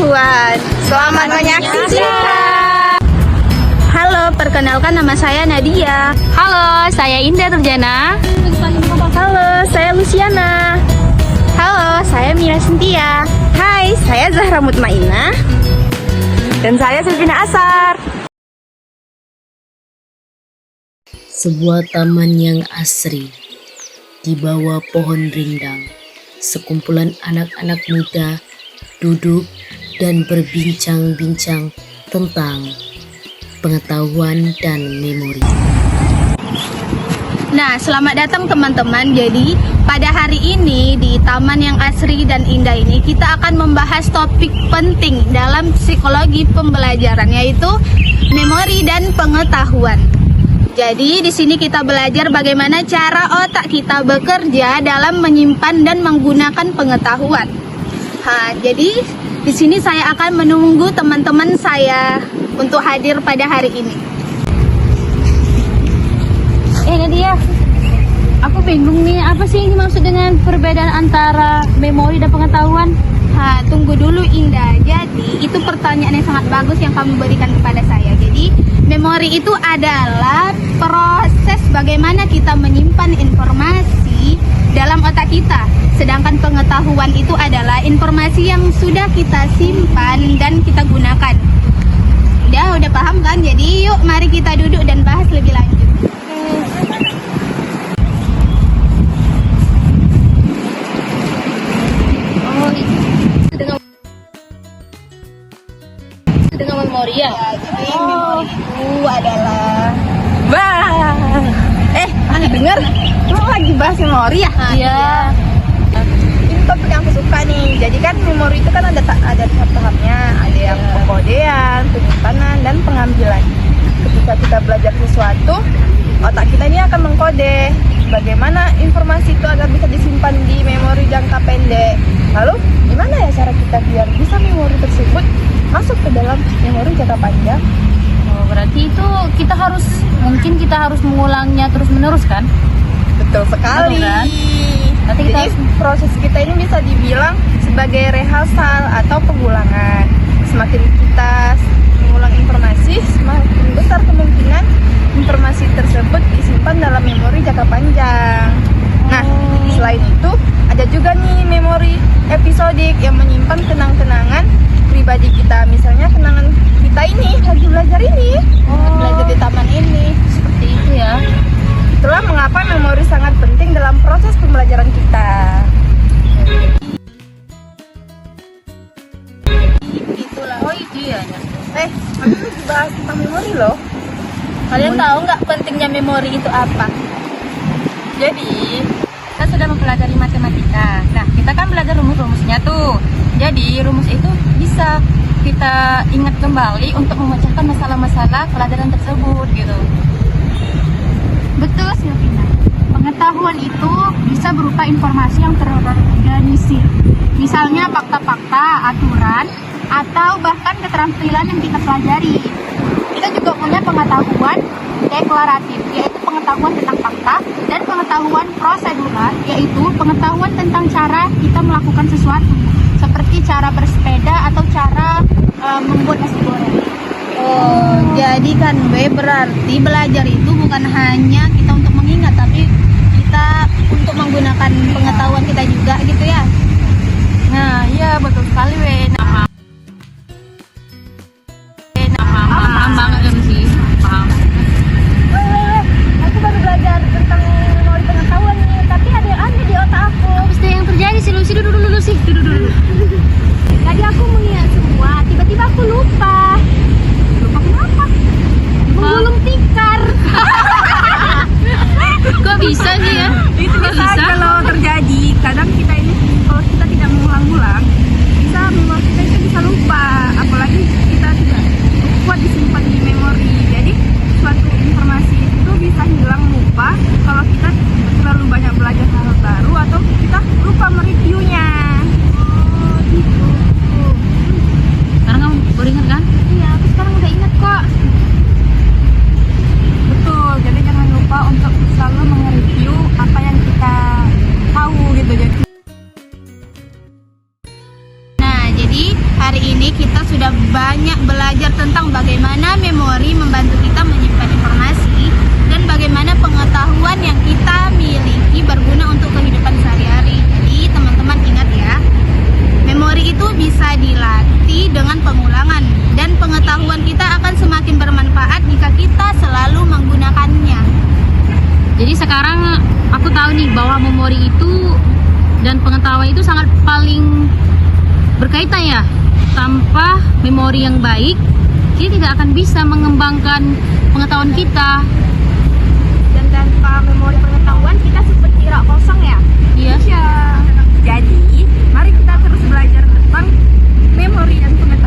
pengetahuan. Selamat menyaksikan. Halo, perkenalkan nama saya Nadia. Halo, saya Indah Turjana. Halo, saya Luciana. Halo, saya Mira Cynthia. Hai, saya Zahra Mutmainah. Dan saya Silvina Asar. Sebuah taman yang asri, di bawah pohon rindang, sekumpulan anak-anak muda duduk dan berbincang-bincang tentang pengetahuan dan memori. Nah, selamat datang teman-teman. Jadi, pada hari ini di Taman yang Asri dan Indah ini kita akan membahas topik penting dalam psikologi pembelajaran, yaitu memori dan pengetahuan. Jadi, di sini kita belajar bagaimana cara otak kita bekerja dalam menyimpan dan menggunakan pengetahuan. Jadi di sini saya akan menunggu teman-teman saya untuk hadir pada hari ini. Nadia, aku bingung nih, apa sih yang dimaksud dengan perbedaan antara memori dan pengetahuan? Tunggu dulu Indah. Jadi itu pertanyaan yang sangat bagus yang kamu berikan kepada saya. Jadi memori itu adalah proses bagaimana kita menyimpan informasi dalam otak kita. Sedangkan pengetahuan itu adalah informasi yang sudah kita simpan dan kita gunakan. Udah paham kan? Jadi yuk mari kita duduk dan bahas lebih lanjut. Dengan memori ya? Jadi memori itu adalah Dengar, lu lagi bahas memori ya? Iya. Ini topik yang aku suka nih. Jadi kan memori itu kan ada tahap-tahapnya. Ada yang pengkodean, penyimpanan, dan pengambilan. Ketika kita belajar sesuatu, otak kita ini akan mengkode bagaimana informasi itu agar bisa disimpan di memori jangka pendek. Lalu, gimana ya cara kita biar bisa memori tersebut masuk ke dalam memori jangka panjang? Oh, berarti itu kita harus mengulangnya terus-menerus kan? Betul sekali. Betul kan? Berarti kita Jadi proses kita ini bisa dibilang sebagai rehearsal atau pengulangan. Semakin kita mengulang informasi, semakin besar kemungkinan informasi tersebut disimpan dalam memori jangka panjang. Nah, selain itu ada juga nih memori episodik yang menyimpan kenang-kenangan pribadi kita. Misalnya kenangan kita ini lagi belajar ini, belajar di taman ini. seperti itu ya. Itulah mengapa memori sangat penting dalam proses pembelajaran kita. Itulah. Oh itu ya. Kami lagi bahas tentang memori loh. Kalian tahu nggak pentingnya memori itu apa? Jadi kita sudah mempelajari matematika. Nah, kita kan belajar rumus-rumusnya tuh. Jadi rumus itu bisa kita ingat kembali untuk memecahkan masalah-masalah pelajaran tersebut gitu. Betul, Silvina. Pengetahuan itu bisa berupa informasi yang terorganisir. Misalnya fakta-fakta, aturan, atau bahkan keterampilan yang kita pelajari. Kita juga punya pengetahuan deklaratif, yaitu pengetahuan tentang fakta, dan pengetahuan prosedural, yaitu pengetahuan tentang cara kita melakukan sesuatu, seperti cara bersepeda atau cara membuat nasi goreng. Oh, jadi kan berarti belajar itu bukan hanya kita untuk mengingat, tapi kita untuk menggunakan pengetahuan kita juga gitu ya. Nah, iya betul sekali paham banget kan sih, paham. Aku baru belajar tentang memori pengetahuan nih, tapi ada yang aneh di otak aku. Apa sih yang terjadi sih Lucy? Duduk dulu. Tadi aku mengingat semua, tiba-tiba aku lupa. Lupa kenapa? Menggulung tikar. Kok bisa sih ya? Itu bisa kalau terjadi. Kadang kita ini kalau kita tidak mengulang-ulang, bisa memori kita itu bisa lupa. Apalagi kita tidak kuat disimpan di memori. Jadi suatu informasi itu bisa hilang lupa kalau kita terlalu banyak belajar hal baru atau kita lupa mereviewnya. Sekarang kamu baru ingat kan? belajar tentang bagaimana memori membantu kita menyimpan informasi dan bagaimana pengetahuan yang kita miliki berguna untuk kehidupan sehari-hari. Jadi teman-teman ingat ya, memori itu bisa dilatih dengan pengulangan dan pengetahuan kita akan semakin bermanfaat jika kita selalu menggunakannya. Jadi sekarang aku tahu nih bahwa memori itu dan pengetahuan itu sangat paling berkaitan ya. Tanpa memori yang baik, kita tidak akan bisa mengembangkan pengetahuan kita. Dan tanpa memori pengetahuan kita seperti rak kosong ya. Iya. Jadi, mari kita terus belajar tentang memori dan pengetahuan